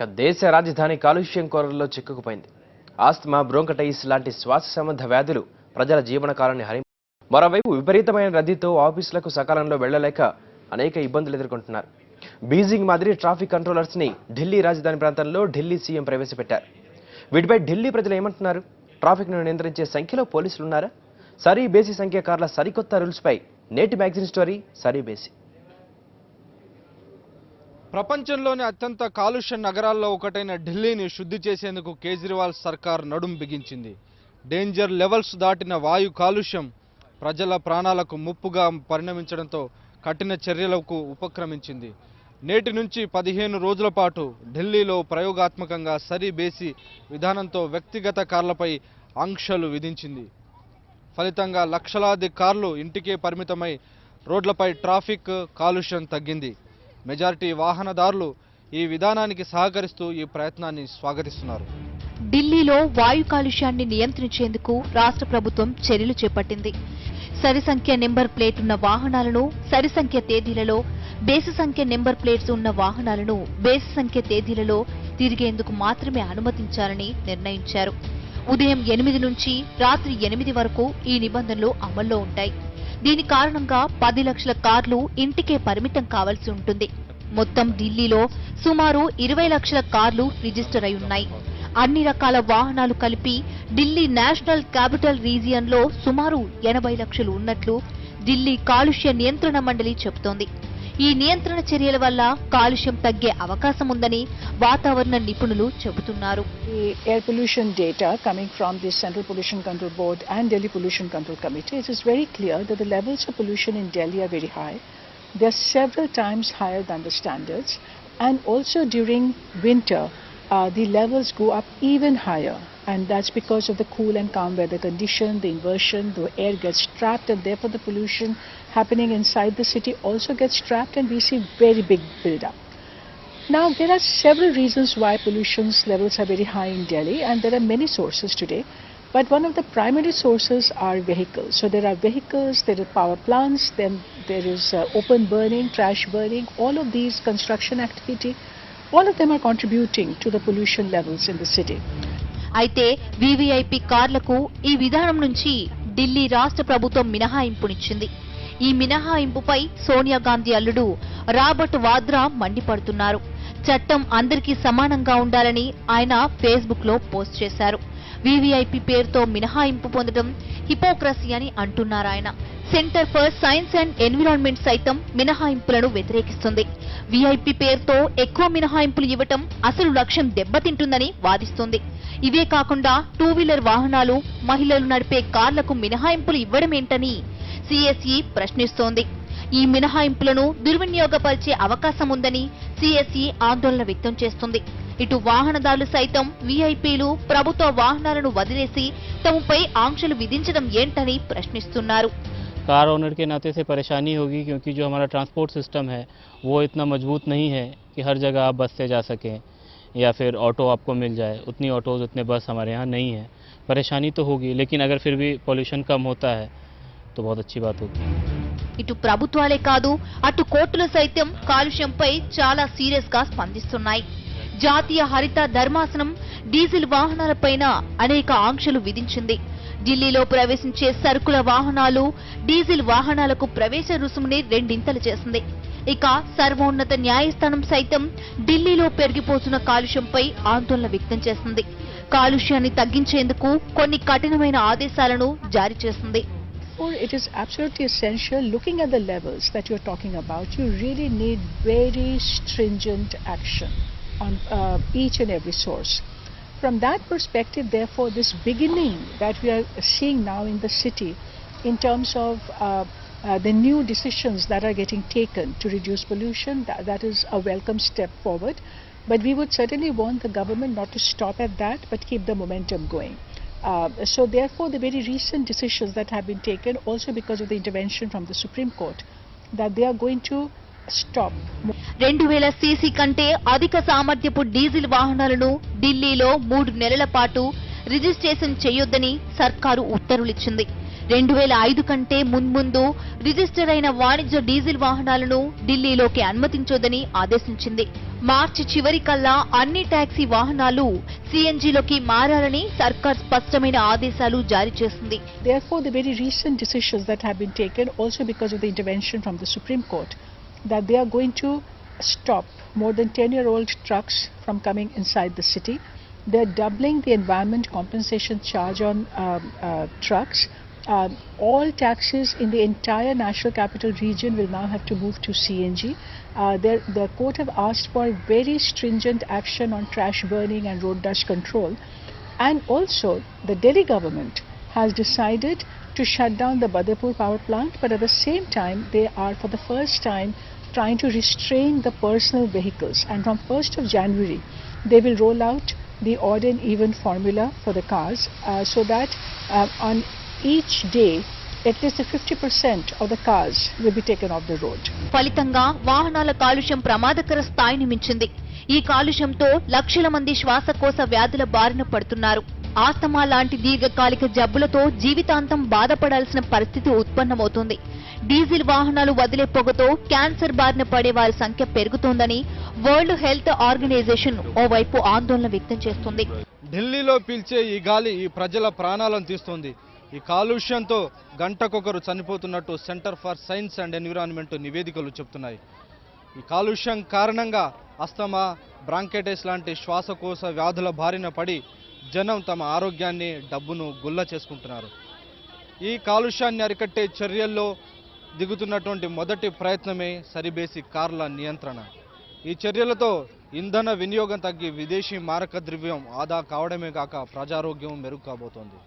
దేశ రాజధాని కాలుష్యం కోరల్లో చిక్కుకుపోయింది. ఆస్తమా, బ్రోంకటైటిస్ లాంటి శ్వాస సంబంధ వ్యాధులు ప్రజల జీవనకాలాన్ని హరి. మరోవైపు విపరీతమైన రద్దీతో ఆఫీసులకు సకాలంలో వెళ్లలేక అనేక ఇబ్బందులు ఎదుర్కొంటున్నారు. బీజింగ్ మాదిరి ట్రాఫిక్ కంట్రోలర్స్ ని ఢిల్లీ రాజధాని ప్రాంతంలో ఢిల్లీ సీఎం ప్రవేశపెట్టారు. వీటిపై ఢిల్లీ ప్రజలు ఏమంటున్నారు? ట్రాఫిక్ ను నియంత్రించే సంఖ్యలో పోలీసులు ఉన్నారా? సరీ బేసి సంఖ్య కార్ల సరికొత్త రూల్స్ పై నేటి మ్యాగజైన్ స్టోరీ సరీ బేసి. ప్రపంచంలోని అత్యంత కాలుష్య నగరాల్లో ఒకటైన ఢిల్లీని శుద్ధి చేసేందుకు కేజ్రీవాల్ సర్కార్ నడుం బిగించింది. డేంజర్ లెవెల్స్ దాటిన వాయు కాలుష్యం ప్రజల ప్రాణాలకు ముప్పుగా పరిణమించడంతో కఠిన చర్యలకు ఉపక్రమించింది. నేటి నుంచి 15 రోజుల పాటు ఢిల్లీలో ప్రయోగాత్మకంగా సరీ బేసి విధానంతో వ్యక్తిగత కార్లపై ఆంక్షలు విధించింది. ఫలితంగా లక్షలాది కార్లు ఇంటికే పరిమితమై రోడ్లపై ట్రాఫిక్ కాలుష్యం తగ్గింది. మెజారిటీ వాహనదారులు ఈ విధానానికి సహకరిస్తూ ఈ ప్రయత్నాన్ని స్వాగతిస్తున్నారు. ఢిల్లీలో వాయు కాలుష్యాన్ని నియంత్రించేందుకు రాష్ట్ర ప్రభుత్వం చర్యలు చేపట్టింది. సరి సంఖ్య నెంబర్ ప్లేట్ ఉన్న వాహనాలను సరి సంఖ్య తేదీలలో, బేసి సంఖ్య నెంబర్ ప్లేట్స్ ఉన్న వాహనాలను బేసి సంఖ్య తేదీలలో తిరిగేందుకు మాత్రమే అనుమతించాలని నిర్ణయించారు. ఉదయం 8 నుంచి రాత్రి 8 వరకు ఈ నిబంధనలు అమల్లో ఉంటాయి. దీని కారణంగా 10 లక్షల కార్లు ఇంటికే పరిమితం కావాల్సి ఉంటుంది. మొత్తం ఢిల్లీలో సుమారు 20 లక్షల కార్లు రిజిస్టర్ అయి ఉన్నాయి. అన్ని రకాల వాహనాలు కలిపి ఢిల్లీ నేషనల్ క్యాపిటల్ రీజియన్లో సుమారు 80 లక్షలు ఉన్నట్లు ఢిల్లీ కాలుష్య నియంత్రణ మండలి చెబుతోంది. ఈ నియంత్రణ చర్యల వల్ల కాలుష్యం తగ్గే అవకాశం ఉందని వాతావరణ నిపుణులు చెబుతున్నారు. Air pollution data coming from the Central Pollution Control Board and Delhi Pollution Control Committee, it is very clear that the levels of pollution in Delhi are very high. They are several times higher than the standards, and also during winter the levels go up even higher, and that's because of the cool and calm weather condition, the inversion, the air gets trapped, and therefore the pollution happening inside the city also gets trapped, and we see very big build-up. Now, there are several reasons why pollution levels are very high in Delhi, and there are many sources today. But one of the primary sources are vehicles. So there are vehicles, there are power plants, then there is open burning, trash burning, all of these construction activity, all of them are contributing to the pollution levels in the city. అయితే VVIP కార్లకు ఈ విధానం నుంచి ఢిల్లీ రాష్ట్ర ప్రభుత్వం మినహాయింపునిచ్చింది. ఈ మినహాయింపుపై సోనియా గాంధీ అల్లుడు Robert Vadra మండిపడుతున్నారు. చట్టం అందరికీ సమానంగా ఉండాలని ఆయన ఫేస్బుక్ లో పోస్ట్ చేశారు. వీవీఐపీ పేరుతో మినహాయింపు పొందడం హిపోక్రసీ అని అంటున్నారు ఆయన. Centre for science and environment సైతం మినహాయింపులను వ్యతిరేకిస్తుంది. వీఐపీ పేరుతో ఎక్కువ మినహాయింపులు ఇవ్వటం అసలు లక్ష్యం దెబ్బతింటుందని వాదిస్తుంది. ఇవే కాకుండా 2 వీలర్ వాహనాలు, మహిళలు నడిపే కార్లకు మినహాయింపులు ఇవ్వడమేంటని సిఎస్ఈ ప్రశ్నిస్తోంది. ఈ మినహాయింపులను దుర్వినియోగపరిచే అవకాశం ఉందని సిఎస్ఈ ఆందోళన వ్యక్తం చేస్తుంది. ఇటు వాహనదారులు సైతం వీఐపీలు ప్రభుత్వ వాహనాలను వదిలేసి తమపై ఆంక్షలు విధించడం ఏంటని ప్రశ్నిస్తున్నారు. कार ओनर के नाते से परेशानी होगी, क्योंकि जो हमारा ट्रांसपोर्ट सिस्टम है वो इतना मजबूत नहीं है कि हर जगह आप बस से जा सकें या फिर ऑटो आपको मिल जाए. उतनी ऑटोज़, उतने बस हमारे यहाँ नहीं है. परेशानी तो होगी, लेकिन अगर फिर भी पॉल्यूशन कम होता है तो बहुत अच्छी बात होगी. ఇటు ప్రభుత్వాలే కాదు, అటు కోర్టులు సైతం కాలుష్యంపై చాలా సీరియస్ గా స్పందిస్తున్నాయి. జాతీయ హరిత ధర్మాసనం డీజిల్ వాహనాలపైన అనేక ఆంక్షలు విధించింది. ఢిల్లీలో ప్రవేశించే సరుకుల వాహనాలు, డీజిల్ వాహనాలకు ప్రవేశ రుసుముని 2 చేసింది. ఇక సర్వోన్నత న్యాయస్థానం సైతం ఢిల్లీలో పెరిగిపోతున్న కాలుష్యంపై ఆందోళన వ్యక్తం చేసింది. కాలుష్యాన్ని తగ్గించేందుకు కొన్ని కఠినమైన ఆదేశాలను జారీ చేసింది. It is absolutely essential, looking at the levels that you're talking about, you really need very stringent action on each and every source. From that perspective, therefore, this beginning that we are seeing now in the city in terms of the new decisions that are getting taken to reduce pollution, that is a welcome step forward. But we would certainly want the government not to stop at that, but keep the momentum going. So therefore, the very recent decisions that have been taken, also because of the intervention from the Supreme Court, that they are going to stop. 2000 CC కంటే అధిక సామర్థ్యపు diesel వాహనాలను ఢిల్లీలో 3 నెలల పాటు registration చేయొద్దని సర్కారు ఉత్తర్వులిచ్చింది. 2005 కంటే మున్ముందు రిజిస్టర్ అయిన వాణిజ్య డీజిల్ వాహనాలను ఢిల్లీలోకి అనుమతించొద్దని ఆదేశించింది. మార్చి చివరికల్లా అన్ని టాక్సీ వాహనాలు సీఎన్జీలోకి మారాలని సర్కార్ స్పష్టమైన ఆదేశాలు జారీ చేసింది. Therefore, the very recent decisions that have been taken, also because of the intervention from the Supreme Court, that they are going to stop more than 10-year-old trucks from coming inside the city. They are doubling the environment compensation charge on trucks. All taxis in the entire National Capital Region will now have to move to CNG. The court have asked for very stringent action on trash burning and road dust control. And also, the Delhi government has decided to shut down the Badapur power plant, but at the same time, they are for the first time trying to restrain the personal vehicles. And from 1st of January, they will roll out the odd and even formula for the cars, so that on each day, at least 50% of the cars will be taken off the road. ఫలితంగా వాహనాల కాలుష్యం ప్రమాదకర స్థాయిని మించింది. ఈ కాలుష్యంతో లక్షల మంది శ్వాసకోశ వ్యాధుల బారిన పడుతున్నారు. ఆస్తమా లాంటి దీర్ఘకాలిక జబ్బులతో జీవితాంతం బాధపడాల్సిన పరిస్థితి ఉత్పన్నమవుతుంది. డీజిల్ వాహనాలు వదిలే పొగతో క్యాన్సర్ బారిన పడే వారి సంఖ్య పెరుగుతోందని వరల్డ్ హెల్త్ ఆర్గనైజేషన్ ఓవైపు ఆందోళన వ్యక్తం చేస్తుంది. ఢిల్లీలో పీల్చే ఈ గాలి ఈ ప్రజల ప్రాణాలను తీస్తోంది. ఈ కాలుష్యంతో గంటకొకరు చనిపోతున్నట్టు centre for science and environment నివేదికలు చెబుతున్నాయి. ఈ కాలుష్యం కారణంగా అస్తమా, బ్రాంకైటిస్ లాంటి శ్వాసకోశ వ్యాధుల బారిన పడి జనం తమ ఆరోగ్యాన్ని, డబ్బును గుల్ల చేసుకుంటున్నారు. ఈ కాలుష్యాన్ని అరికట్టే చర్యల్లో దిగుతున్నటువంటి మొదటి ప్రయత్నమే సరిబేసి కార్ల నియంత్రణ. ఈ చర్యలతో ఇంధన వినియోగం తగ్గి విదేశీ మారక ద్రవ్యం ఆదా కావడమే కాక ప్రజారోగ్యం మెరుగు కాబోతోంది.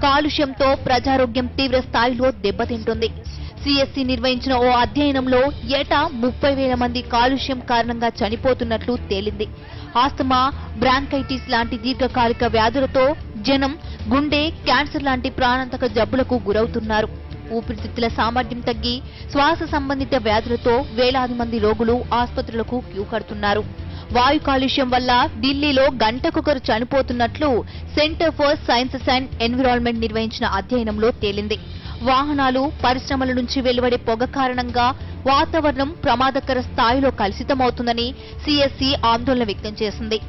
కాలుష్యంతో ప్రజారోగ్యం తీవ్ర స్థాయిలో దెబ్బతింటుంది. సిఎస్సి నిర్వహించిన ఓ అధ్యయనంలో ఏటా 30,000 మంది కాలుష్యం కారణంగా చనిపోతున్నట్లు తేలింది. ఆస్తమా, బ్రాంకైటిస్ లాంటి దీర్ఘకాలిక వ్యాధులతో జనం గుండె, క్యాన్సర్ లాంటి ప్రాణాంతక జబ్బులకు గురవుతున్నారు. ఊపిరితిత్తుల సామర్థ్యం తగ్గి శ్వాస సంబంధిత వ్యాధులతో వేలాది మంది రోగులు ఆసుపత్రులకు క్యూ కడుతున్నారు. వాయు కాలుష్యం వల్ల ఢిల్లీలో గంటకొకరు చనిపోతున్నట్లు centre for sciences and environment నిర్వహించిన అధ్యయనంలో తేలింది. వాహనాలు, పరిశ్రమల నుంచి వెలువడే పొగ కారణంగా వాతావరణం ప్రమాదకర స్థాయిలో కలుషితమవుతుందని సిఎస్సి ఆందోళన వ్యక్తం చేసింది.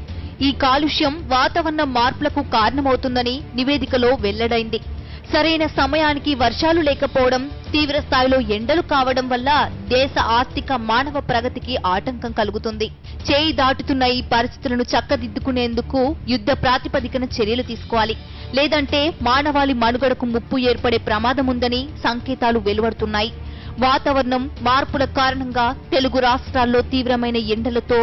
ఈ కాలుష్యం వాతావరణ మార్పులకు కారణమవుతుందని నివేదికలో వెల్లడైంది. సరైన సమయానికి వర్షాలు లేకపోవడం, తీవ్ర స్థాయిలో ఎండలు కావడం వల్ల దేశ ఆర్థిక, మానవ ప్రగతికి ఆటంకం కలుగుతుంది. చేయి దాటుతున్న ఈ పరిస్థితులను చక్కదిద్దుకునేందుకు యుద్ధ ప్రాతిపదికన చర్యలు తీసుకోవాలి. లేదంటే మానవాళి మనుగడకు ముప్పు ఏర్పడే ప్రమాదం ఉందని సంకేతాలు వెలువడుతున్నాయి. వాతావరణం మార్పుల కారణంగా తెలుగు రాష్ట్రాల్లో తీవ్రమైన ఎండలతో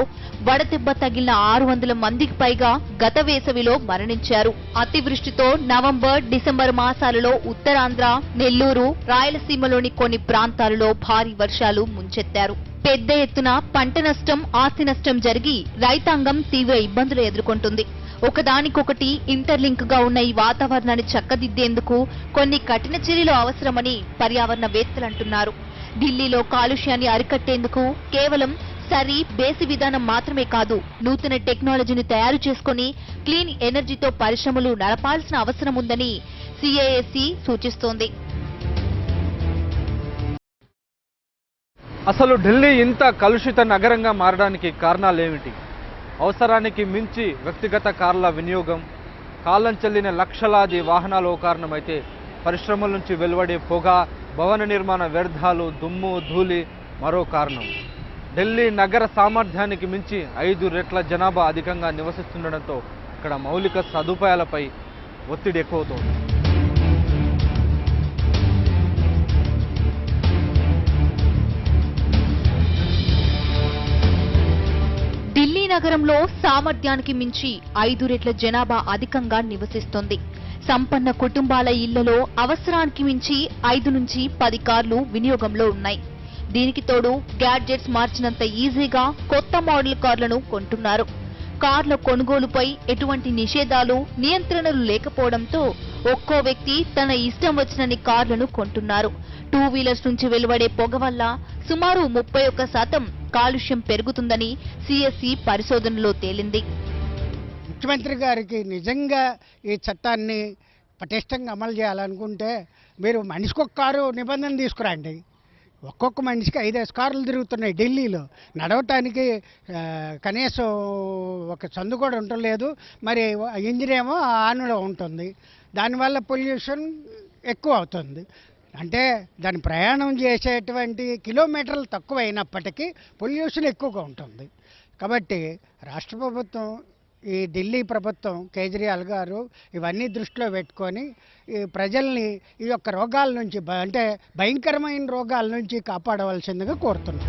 వడదెబ్బ తగిలిన 600 మందికి పైగా గత వేసవిలో మరణించారు. అతివృష్టితో నవంబర్, డిసెంబర్ మాసాలలో ఉత్తరాంధ్ర, నెల్లూరు, రాయలసీమలోని కొన్ని ప్రాంతాలలో భారీ వర్షాలు ముంచెత్తారు. పెద్ద ఎత్తున పంట నష్టం, ఆస్తి నష్టం జరిగి రైతాంగం తీవ్ర ఇబ్బందులు ఎదుర్కొంటుంది. ఒకదానికొకటి ఇంటర్లింక్ గా ఉన్న ఈ వాతావరణాన్ని చక్కదిద్దేందుకు కొన్ని కఠిన చర్యలు అవసరమని పర్యావరణవేత్తలు అంటున్నారు. ఢిల్లీలో కాలుష్యాన్ని అరికట్టేందుకు కేవలం బేసి విధానం మాత్రమే కాదు, నూతన టెక్నాలజీని తయారు చేసుకుని క్లీన్ ఎనర్జీతో పరిశ్రమలు నడపాల్సిన అవసరం ఉందని సిఐఎస్సి సూచిస్తోంది. అసలు ఢిల్లీ ఇంత కలుషిత నగరంగా మారడానికి కారణాలేమిటి? అవసరానికి మించి వ్యక్తిగత కార్ల వినియోగం, కాలం చెల్లిన లక్షలాది వాహనాలు ఓ కారణమైతే పరిశ్రమల నుంచి వెలువడే పొగ, భవన నిర్మాణ వ్యర్థాలు, దుమ్ము, ధూళి మరో కారణం. ఢిల్లీ నగర సామర్థ్యానికి మించి 5 రెట్ల జనాభా అధికంగా నివసిస్తుండటంతో ఇక్కడ మౌలిక సదుపాయాలపై ఒత్తిడి ఎక్కువవుతోంది. ఢిల్లీ నగరంలో సామర్థ్యానికి మించి 5 రెట్ల జనాభా అధికంగా నివసిస్తోంది. సంపన్న కుటుంబాల ఇళ్లలో అవసరానికి మించి 5 నుంచి 10 కార్లు వినియోగంలో ఉన్నాయి. దీనికి తోడు గ్యాడ్జెట్స్ మార్చినంత ఈజీగా కొత్త మోడల్ కార్లను కొంటున్నారు. కార్ల కొనుగోలుపై ఎటువంటి నిషేధాలు, నియంత్రణలు లేకపోవడంతో ఒక్కో వ్యక్తి తన ఇష్టం వచ్చినన్ని కార్లను కొంటున్నారు. 2 వీలర్స్ నుంచి వెలువడే పొగ వల్ల సుమారు 31% కాలుష్యం పెరుగుతుందని సిఎస్సి పరిశోధనలో తేలింది. ముఖ్యమంత్రి గారికి నిజంగా ఈ చట్టాన్ని పటిష్టంగా అమలు చేయాలనుకుంటే మీరు మనిషికి ఒక కారు నిబంధన తీసుకురండి. ఒక్కొక్క మనిషికి 5 కార్లు తిరుగుతున్నాయి ఢిల్లీలో. నడవటానికి కనీసం ఒక సందు కూడా ఉండలేదు. మరి ఇంజిన్ ఏమో ఆన్లో ఉంటుంది. దానివల్ల పొల్యూషన్ ఎక్కువ అవుతుంది. అంటే దాని ప్రయాణం చేసేటువంటి కిలోమీటర్లు తక్కువ అయినప్పటికీ పొల్యూషన్ ఎక్కువగా ఉంటుంది. కాబట్టి రాష్ట్ర ప్రభుత్వం, ఈ ఢిల్లీ ప్రభుత్వం, కేజ్రీవాల్ గారు ఇవన్నీ దృష్టిలో పెట్టుకొని ఈ ప్రజల్ని ఈ యొక్క రోగాల నుంచి అంటే భయంకరమైన రోగాల నుంచి కాపాడవలసిందిగా కోరుతున్నాం.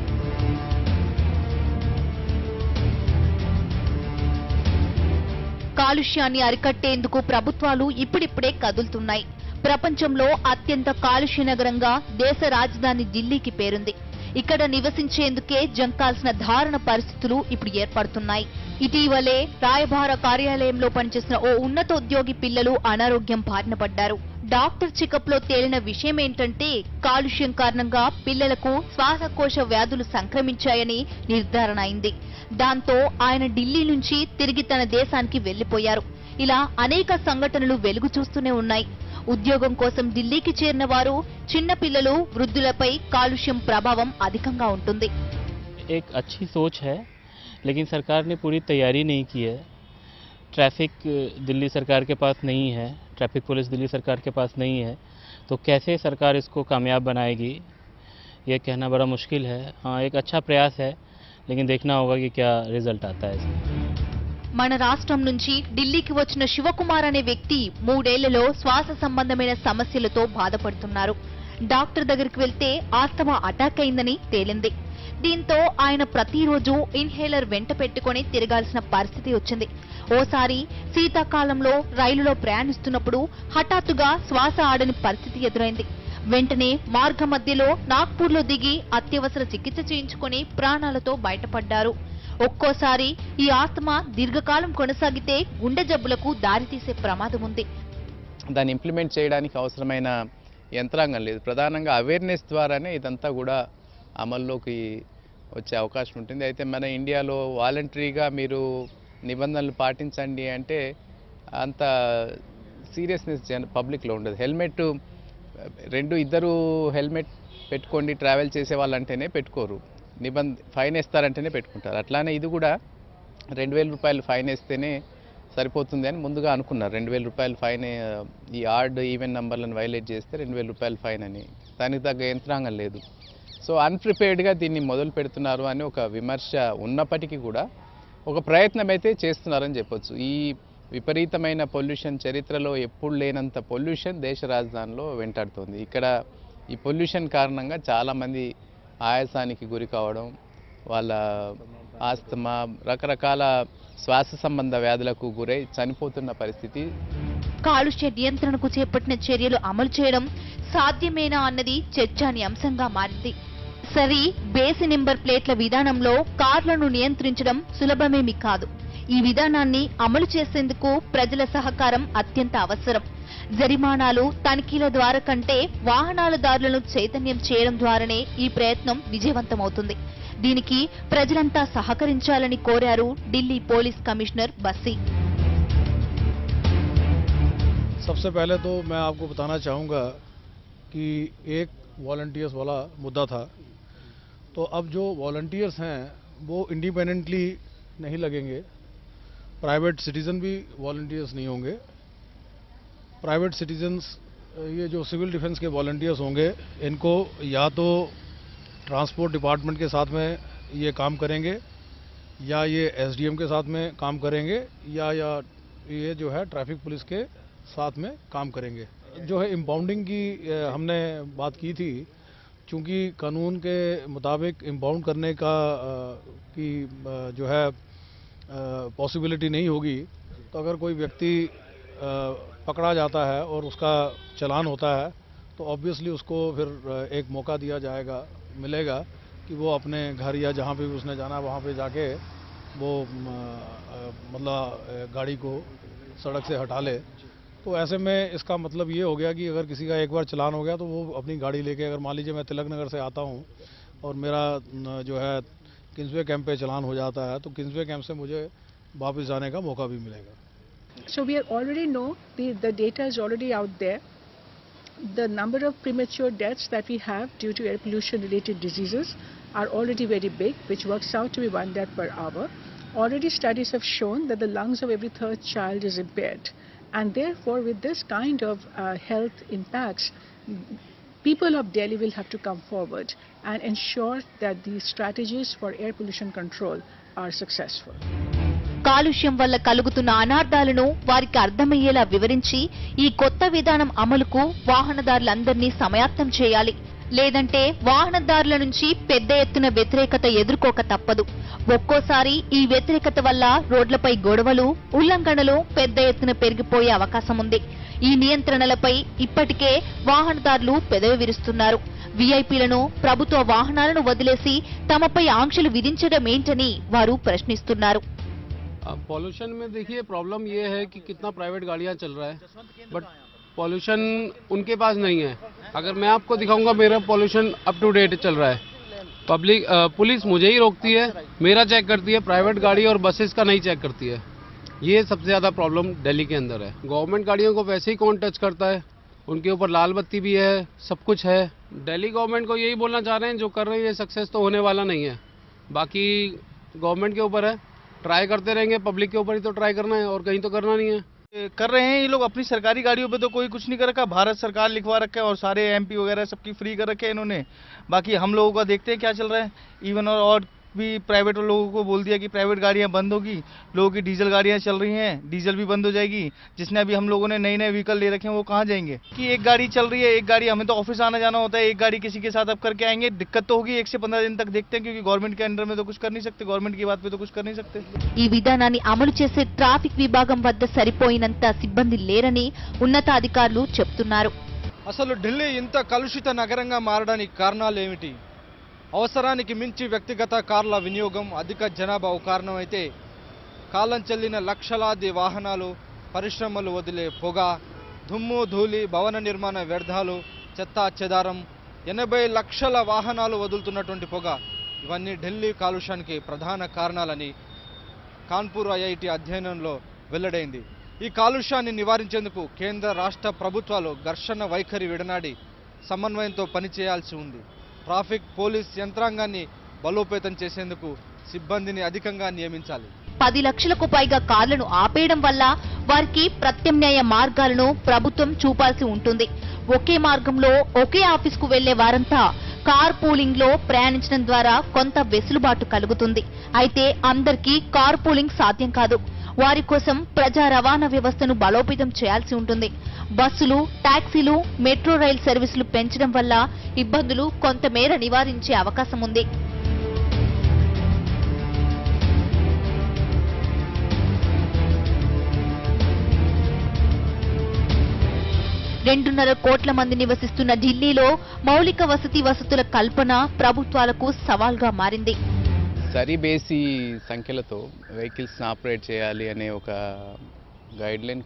కాలుష్యాన్ని అరికట్టేందుకు ప్రభుత్వాలు ఇప్పుడిప్పుడే కదులుతున్నాయి. ప్రపంచంలో అత్యంత కాలుష్య నగరంగా దేశ రాజధాని ఢిల్లీకి పేరుంది. ఇక్కడ నివసించేందుకే జంకాల్సిన దారుణ పరిస్థితులు ఇప్పుడు ఏర్పడుతున్నాయి. ఇటీవలే రాయబార కార్యాలయంలో పనిచేసిన ఓ ఉన్నతోద్యోగి పిల్లలు అనారోగ్యం బారిన పడ్డారు. డాక్టర్ చెకప్ లో తేలిన విషయం ఏంటంటే కాలుష్యం కారణంగా పిల్లలకు శ్వాసకోశ వ్యాధులు సంక్రమించాయని నిర్ధారణ అయింది. దాంతో ఆయన ఢిల్లీ నుంచి తిరిగి తన దేశానికి వెళ్లిపోయారు. ఇలా అనేక సంఘటనలు వెలుగు చూస్తూనే ఉన్నాయి. ఉద్యోగం కోసం ఢిల్లీకి చేరిన వారు, చిన్న పిల్లలు, వృద్ధులపై కాలుష్యం ప్రభావం అధికంగా ఉంటుంది. एक अच्छी सोच है, लेकिन सरकार ने पूरी तैयारी नहीं की है. ट्रैफिक दिल्ली सरकार के पास नहीं है, ट्रैफिक पुलिस दिल्ली सरकार के पास नहीं है, तो कैसे सरकार इसको कामयाब बनाएगी ये कहना बड़ा मुश्किल है. हाँ, एक अच्छा प्रयास है, लेकिन देखना होगा कि क्या रिजल्ट आता है इसमें. మన రాష్ట్రం నుంచి ఢిల్లీకి వచ్చిన శివకుమార్ అనే వ్యక్తి 3 ఏళ్లలో శ్వాస సంబంధమైన సమస్యలతో బాధపడుతున్నారు. డాక్టర్ దగ్గరికి వెళ్తే ఆస్తమా అటాక్ అయిందని తేలింది. దీంతో ఆయన ప్రతిరోజు ఇన్హేలర్ వెంట పెట్టుకుని తిరగాల్సిన పరిస్థితి వచ్చింది. ఓసారి శీతాకాలంలో రైలులో ప్రయాణిస్తున్నప్పుడు హఠాత్తుగా శ్వాస ఆడని పరిస్థితి ఎదురైంది. వెంటనే మార్గ మధ్యలో నాగ్పూర్లో దిగి అత్యవసర చికిత్స చేయించుకుని ప్రాణాలతో బయటపడ్డారు. ఒక్కోసారి ఈ ఆస్తమా దీర్ఘకాలం కొనసాగితే గుండె జబ్బులకు దారితీసే ప్రమాదం ఉంది. దాన్ని ఇంప్లిమెంట్ చేయడానికి అవసరమైన యంత్రాంగం లేదు. ప్రధానంగా అవేర్నెస్ ద్వారానే ఇదంతా కూడా అమల్లోకి వచ్చే అవకాశం ఉంటుంది. అయితే మన ఇండియాలో వాలంటరీగా మీరు నిబంధనలు పాటించండి అంటే అంత సీరియస్నెస్ పబ్లిక్లో ఉండదు. హెల్మెట్ ఇద్దరు హెల్మెట్ పెట్టుకోండి ట్రావెల్ చేసే వాళ్ళంటేనే పెట్టుకోరు. ఫైన్ వేస్తారంటేనే పెట్టుకుంటారు. అట్లానే ఇది కూడా 2000 రూపాయలు ఫైన్ వేస్తేనే సరిపోతుంది అని ముందుగా అనుకున్నారు. 2000 రూపాయలు ఫైన్, ఈ ఆర్డ్ ఈవెన్ నంబర్లను వైలేట్ చేస్తే 2000 రూపాయలు ఫైన్ అని. దానికి తగ్గ యంత్రాంగం లేదు. సో అన్ప్రిపేర్డ్గా దీన్ని మొదలు పెడుతున్నారు అని ఒక విమర్శ ఉన్నప్పటికీ కూడా ఒక ప్రయత్నం అయితే చేస్తున్నారని చెప్పొచ్చు. ఈ విపరీతమైన పొల్యూషన్, చరిత్రలో ఎప్పుడు లేనంత పొల్యూషన్ దేశ రాజధానిలో వెంటాడుతోంది. ఇక్కడ ఈ పొల్యూషన్ కారణంగా చాలామంది ఆయాసానికి గురి కావడం, వాళ్ళ ఆస్తమా, రకరకాల శ్వాస సంబంధ వ్యాధులకు గురై చనిపోతున్న పరిస్థితి. కాలుష్య నియంత్రణకు చేపట్టిన చర్యలు అమలు చేయడం సాధ్యమేనా అన్నది చర్చానీయాంశంగా మారింది. సరి బేసి నెంబర్ ప్లేట్ల విధానంలో కార్లను నియంత్రించడం సులభమేమీ కాదు. ఈ విధానాన్ని అమలు చేసేందుకు ప్రజల సహకారం అత్యంత అవసరం. జరిమానాలు, తనిఖీల ద్వారా కంటే వాహనాలదారులను చైతన్యం చేయడం ద్వారానే ఈ ప్రయత్నం విజయవంతమవుతుంది. దీనికి ప్రజలంతా సహకరించాలని కోరారు ఢిల్లీ పోలీస్ కమిషనర్ బస్సీ. सबसे पहले तो मैं आपको बताना चाहूँगा कि एक वॉलंटियर्स वाला मुद्दा था, तो अब जो वॉलंटियर्स हैं वो इंडिपेंडेंटली नहीं लगेंगे. प्राइवेट सिटीज़न भी वॉलंटियर्स नहीं होंगे. प्राइवेट सिटीजन्स, ये जो सिविल डिफेंस के वॉलंटियर्स होंगे, इनको या तो ट्रांसपोर्ट डिपार्टमेंट के साथ में ये काम करेंगे, या ये एसडीएम के साथ में काम करेंगे, या ये जो है ट्रैफिक पुलिस के साथ में काम करेंगे. जो है इम्पाउंडिंग की हमने बात की थी, चूँकि कानून के मुताबिक इम्पाउंड करने का की जो है पॉसिबिलिटी नहीं होगी, तो अगर कोई व्यक्ति पकड़ा जाता है और उसका चालान होता है तो ऑब्वियसली उसको फिर एक मौका दिया मिलेगा कि वो अपने घर या जहाँ पे भी उसने जाना वहाँ पे जाके वो मतलब गाड़ी को सड़क से हटा ले. तो ऐसे में इसका मतलब ये हो गया कि अगर किसी का एक बार चालान हो गया तो वो अपनी गाड़ी लेके, अगर मान लीजिए मैं तिलक नगर से आता हूँ और मेरा जो है किंग्सवे कैंप पे चालान हो जाता है, तो किंग्सवे कैंप से मुझे वापस जाने का मौका भी मिलेगा. So we already know the data is already out there. The number of premature deaths that we have due to air pollution related diseases are already very big, which works out to be 1 death per hour. Already studies have shown that the lungs of every third child is impaired, and therefore with this kind of health impacts, people of Delhi will have to come forward and ensure that these strategies for air pollution control are successful. కాలుష్యం వల్ల కలుగుతున్న అనార్థాలను వారికి అర్థమయ్యేలా వివరించి ఈ కొత్త విధానం అమలుకు వాహనదారులందరినీ సమాయత్తం చేయాలి. లేదంటే వాహనదారుల నుంచి పెద్ద ఎత్తున వ్యతిరేకత ఎదుర్కోక తప్పదు. ఒక్కోసారి ఈ వ్యతిరేకత వల్ల రోడ్లపై గొడవలు, ఉల్లంఘనలు పెద్ద ఎత్తున పెరిగిపోయే అవకాశం ఉంది. ఈ నియంత్రణలపై ఇప్పటికే వాహనదారులు పెదవి విరుస్తున్నారు. వీఐపీలను, ప్రభుత్వ వాహనాలను వదిలేసి తమపై ఆంక్షలు విధించడం ఏంటని వారు ప్రశ్నిస్తున్నారు. पॉल्यूशन में देखिए प्रॉब्लम ये है कि कितना प्राइवेट गाड़ियां चल रहा है, बट पॉल्यूशन उनके पास नहीं है. अगर मैं आपको दिखाऊंगा मेरा पॉल्यूशन अप टू डेट चल रहा है. पुलिस मुझे ही रोकती है, मेरा चेक करती है, प्राइवेट गाड़ी और बसेस का नहीं चेक करती है. ये सबसे ज़्यादा प्रॉब्लम दिल्ली के अंदर है. गवर्नमेंट गाड़ियों को वैसे ही कौन टच करता है, उनके ऊपर लाल बत्ती भी है, सब कुछ है. दिल्ली गवर्नमेंट को यही बोलना चाह रहे हैं, जो कर रहे हैं ये सक्सेस तो होने वाला नहीं है. बाकी गवर्नमेंट के ऊपर है, ट्राई करते रहेंगे. पब्लिक के ऊपर ही तो ट्राई करना है और कहीं तो करना नहीं है. कर रहे हैं ये लोग. अपनी सरकारी गाड़ियों पे तो कोई कुछ नहीं कर रखा, भारत सरकार लिखवा रखा है और सारे एमपी वगैरह सबकी फ्री कर रखे हैं इन्होंने. बाकी हम लोगों का देखते हैं क्या चल रहा है. इवन और भी प्राइवेट लोगों को बोल दिया कि प्राइवेट गाड़ियां बंद होगी, लोगों की डीजल गाड़ियां चल रही हैं, डीजल भी बंद हो जाएगी. जिसने अभी हम लोगों ने नए नए व्हीकल ले रखे हैं वो कहाँ जाएंगे. कि एक गाड़ी चल रही है, एक गाड़ी हमें तो ऑफिस आना जाना होता है, एक गाड़ी किसी के साथ अब करके आएंगे, दिक्कत तो होगी. 1 से 15 दिन तक देखते हैं, क्योंकि गवर्नमेंट के अंडर में तो कुछ कर नहीं सकते, गवर्नमेंट की बात पे तो कुछ कर नहीं सकते. ఈ విధానాన్ని అమలు చేసే ట్రాఫిక్ విభాగం వద్ద సరిపోయినంత సిబ్బంది లేరని ఉన్నతాధికారులు చెబుతున్నారు. అసలు ఢిల్లీ ఇంత కలుషిత నగరంగా మారడానికి కారణాలు ఏమిటి? అవసరానికి మించి వ్యక్తిగత కార్ల వినియోగం, అధిక జనాభా ఒక కారణమైతే కాలం చెల్లిన లక్షలాది వాహనాలు, పరిశ్రమలు వదిలే పొగ, దుమ్ము ధూళి, భవన నిర్మాణ వ్యర్థాలు, చెత్తా చెదారం, 80 లక్షల వాహనాలు వదులుతున్నటువంటి పొగ, ఇవన్నీ ఢిల్లీ కాలుష్యానికి ప్రధాన కారణాలని కాన్పూర్ ఐఐటి అధ్యయనంలో వెల్లడైంది. ఈ కాలుష్యాన్ని నివారించేందుకు కేంద్ర రాష్ట్ర ప్రభుత్వాలు ఘర్షణ వైఖరి విడనాడి సమన్వయంతో పనిచేయాల్సి ఉంది. ట్రాఫిక్ పోలీస్ యంత్రాంగాన్ని బలోపేతం చేసేందుకు సిబ్బందిని అధికంగా నియమించాలి. 10 లక్షలకు పైగా కార్లను ఆపేయడం వల్ల వారికి ప్రత్యామ్నాయ మార్గాలను ప్రభుత్వం చూపాల్సి ఉంటుంది. ఒకే మార్గంలో ఒకే ఆఫీసుకు వెళ్లే వారంతా కార్ పూలింగ్ లో ప్రయాణించడం ద్వారా కొంత వెసులుబాటు కలుగుతుంది. అయితే అందరికీ కార్ పూలింగ్ సాధ్యం కాదు. వారి కోసం ప్రజా రవాణా వ్యవస్థను బలోపేతం చేయాల్సి ఉంటుంది. బస్సులు, టాక్సీలు, మెట్రో రైల్ సర్వీసులు పెంచడం వల్ల ఇబ్బందులు కొంతమేర నివారించే అవకాశం ఉంది. 2.5 కోట్ల మంది నివసిస్తున్న ఢిల్లీలో మౌలిక వసతుల కల్పన ప్రభుత్వాలకు సవాల్గా మారింది. సరిబేసి సంఖ్యలతో వెహికల్స్ని ఆపరేట్ చేయాలి అనే ఒక గైడ్లైన్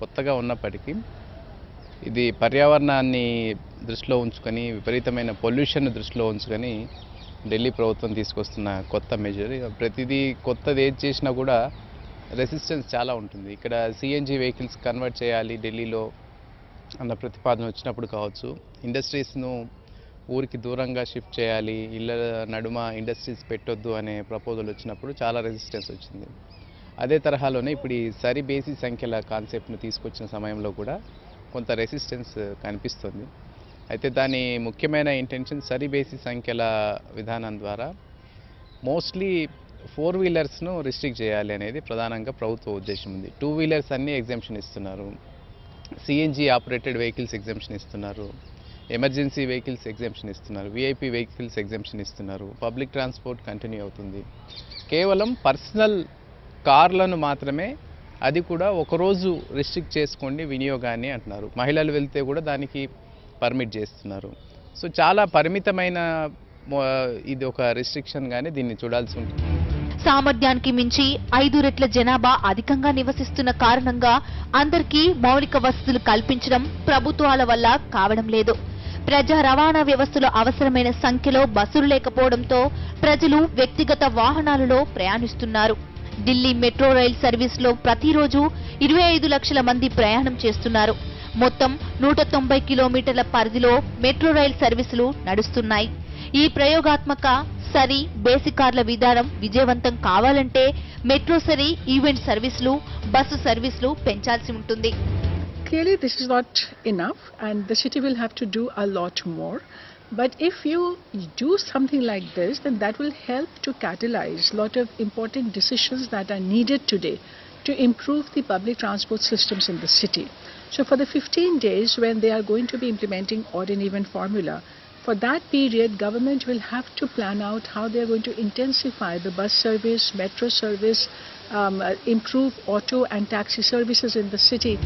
కొత్తగా ఉన్నప్పటికీ ఇది పర్యావరణాన్ని దృష్టిలో ఉంచుకొని, విపరీతమైన పొల్యూషన్ దృష్టిలో ఉంచుకొని ఢిల్లీ ప్రభుత్వం తీసుకొస్తున్న కొత్త మెజర్. ప్రతిదీ కొత్తది ఏది చేసినా కూడా రెసిస్టెన్స్ చాలా ఉంటుంది. ఇక్కడ సిఎన్జి వెహికల్స్ కన్వర్ట్ చేయాలి ఢిల్లీలో అన్న ప్రతిపాదన వచ్చినప్పుడు కావచ్చు, ఇండస్ట్రీస్ను ఊరికి దూరంగా షిఫ్ట్ చేయాలి, ఇళ్ళ నడుమ ఇండస్ట్రీస్ పెట్టొద్దు అనే ప్రపోజల్ వచ్చినప్పుడు చాలా రెసిస్టెన్స్ వచ్చింది. అదే తరహాలోనే ఇప్పుడు ఈ సరిబేసి సంఖ్యల కాన్సెప్ట్ను తీసుకొచ్చిన సమయంలో కూడా కొంత రెసిస్టెన్స్ కనిపిస్తుంది. అయితే దాని ముఖ్యమైన ఇంటెన్షన్ సరిబేసి సంఖ్యల విధానం ద్వారా మోస్ట్లీ 4 వీలర్స్ను రిస్ట్రిక్ట్ చేయాలి అనేది ప్రధానంగా ప్రభుత్వ ఉద్దేశం ఉంది. 2 వీలర్స్ అన్నీ ఎగ్జంప్షన్ ఇస్తున్నారు, సిఎన్జి ఆపరేటెడ్ వెహికల్స్ ఎగ్జంప్షన్ ఇస్తున్నారు, ఎమర్జెన్సీ వెహికల్స్ ఎగ్జంప్షన్ ఇస్తున్నారు, విఐపి వెహికల్స్ ఎగ్జంప్షన్ ఇస్తున్నారు, పబ్లిక్ ట్రాన్స్పోర్ట్ కంటిన్యూ అవుతుంది. కేవలం పర్సనల్ కార్లను మాత్రమే, అది కూడా ఒకరోజు రిస్ట్రిక్ట్ చేసుకోండి వినియోగాన్ని అంటున్నారు. మహిళలు వెళ్తే కూడా దానికి పర్మిట్ చేస్తున్నారు. సో చాలా పరిమితమైన ఇది ఒక రిస్ట్రిక్షన్గానే దీన్ని చూడాల్సి ఉంటుంది. సామర్థ్యానికి మించి 5 రెట్ల జనాభా అధికంగా నివసిస్తున్న కారణంగా అందరికీ మౌలిక వసతులు కల్పించడం ప్రభుత్వాల వల్ల కావడం లేదు. ప్రజా రవాణా వ్యవస్థలో అవసరమైన సంఖ్యలో బస్సులు లేకపోవడంతో ప్రజలు వ్యక్తిగత వాహనాలలో ప్రయాణిస్తున్నారు. ఢిల్లీ మెట్రో రైల్ సర్వీస్లో ప్రతిరోజు 25 లక్షల మంది ప్రయాణం చేస్తున్నారు. మొత్తం 190 కిలోమీటర్ల పరిధిలో మెట్రో రైల్ సర్వీసులు నడుస్తున్నాయి. ఈ ప్రయోగాత్మక సరి బేసిక్ కార్ల విధానం విజయవంతం కావాలంటే మెట్రో సరి ఈవెంట్ సర్వీసులు, బస్సు సర్వీసులు పెంచాల్సి ఉంటుంది. Clearly, this is not enough, and the city will have to do a lot more. But if you do something like this, then that will help to catalyze a lot of important decisions that are needed today to improve the public transport systems in the city. So for the 15 days when they are going to be implementing odd and even formula, for that period, government will have to plan out how they are going to intensify the bus service, metro service, improve auto and taxi services in the city.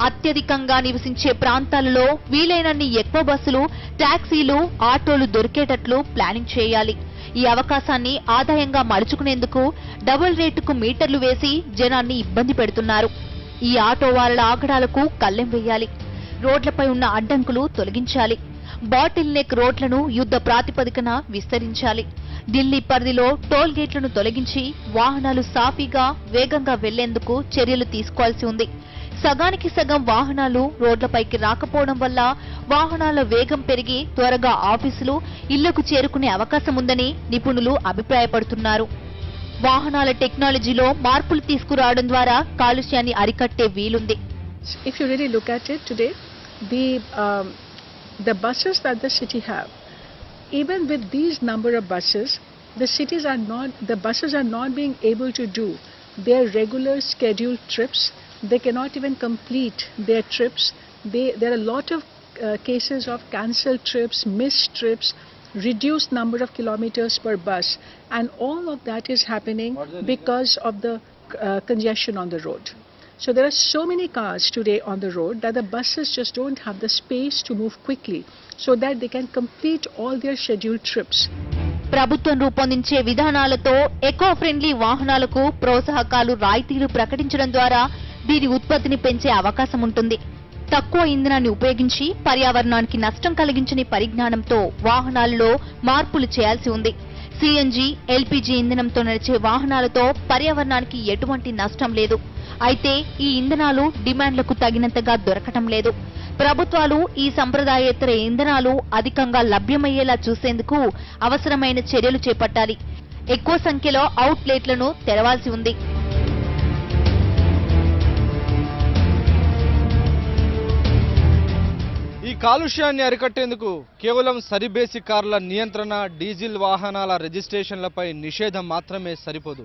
అత్యధికంగా నివసించే ప్రాంతాలలో వీలైనన్ని ఎక్కువ బస్సులు, టాక్సీలు, ఆటోలు దొరికేటట్లు planning చేయాలి. ఈ అవకాశాన్ని ఆదాయంగా మలుచుకునేందుకు డబుల్ రేటుకు మీటర్లు వేసి జనాన్ని ఇబ్బంది పెడుతున్నారు. ఈ ఆటో వాళ్ల ఆగడాలకు కళ్ళెం వేయాలి. రోడ్లపై ఉన్న అడ్డంకులు తొలగించాలి. బాటిల్ నెక్ రోడ్లను యుద్ధ ప్రాతిపదికన విస్తరించాలి. ఢిల్లీ పరిధిలో టోల్ గేట్లను తొలగించి వాహనాలు సాఫీగా, వేగంగా వెళ్లేందుకు చర్యలు తీసుకోవాల్సి ఉంది. సగానికి సగం వాహనాలు రోడ్లపైకి రాకపోవడం వల్ల వాహనాల వేగం పెరిగి త్వరగా ఆఫీసులు, ఇళ్లకు చేరుకునే అవకాశం ఉందని నిపుణులు అభిప్రాయపడుతున్నారు. వాహనాల టెక్నాలజీలో మార్పులు తీసుకురావడం ద్వారా కాలుష్యాన్ని అరికట్టే వీలుంది. If you really look at it today, the buses that the city have, even with these number of buses, the buses are not being able to do their regular scheduled trips. They cannot even complete their trips. There are a lot of cases of cancelled trips, missed trips, reduced number of kilometers per bus, and all of that is happening because of the congestion on the road. So there are so many cars today on the road that the buses just don't have the space to move quickly so that they can complete all their scheduled trips. ప్రభుత్వం రూపొందించే విధానాలతో eco friendly వాహనాలకు ప్రోత్సాహకాలు, రాయితీలు ప్రకటించడం ద్వారా దీని ఉత్పత్తిని పెంచే అవకాశం ఉంటుంది. తక్కువ ఇంధనాన్ని ఉపయోగించి పర్యావరణానికి నష్టం కలిగించని పరిజ్ఞానంతో వాహనాలలో మార్పులు చేయాల్సి ఉంది. సిఎన్జి, ఎల్పీజీ ఇంధనంతో నడిచే వాహనాలతో పర్యావరణానికి ఎటువంటి నష్టం లేదు. అయితే ఈ ఇంధనాలు డిమాండ్లకు తగినంతగా దొరకటం లేదు. ప్రభుత్వాలు ఈ సంప్రదాయేతర ఇంధనాలు అధికంగా లభ్యమయ్యేలా చూసేందుకు అవసరమైన చర్యలు చేపట్టాలి. ఎక్కువ సంఖ్యలో అవుట్లెట్లను తెరవాల్సి ఉంది. ఈ కాలుష్యాన్ని అరికట్టేందుకు కేవలం సరి బేసిక్ కార్ల నియంత్రణ, డీజిల్ వాహనాల రిజిస్ట్రేషన్లపై నిషేధం మాత్రమే సరిపోదు.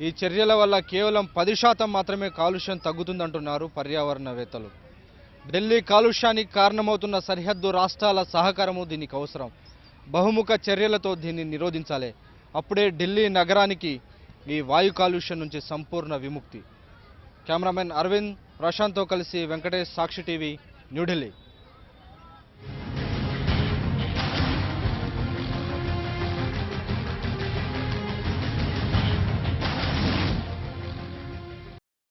ఈ చర్యల వల్ల కేవలం 10% మాత్రమే కాలుష్యం తగ్గుతుందంటున్నారు పర్యావరణవేత్తలు. ఢిల్లీ కాలుష్యానికి కారణమవుతున్న సరిహద్దు రాష్ట్రాల సహకారము దీనికి అవసరం. బహుముఖ చర్యలతో దీన్ని నిరోధించాలి. అప్పుడే ఢిల్లీ నగరానికి ఈ వాయు కాలుష్యం నుంచి సంపూర్ణ విముక్తి. కెమెరామెన్ అరవింద్, ప్రశాంత్తో కలిసి వెంకటేష్, సాక్షి టీవీ, న్యూఢిల్లీ.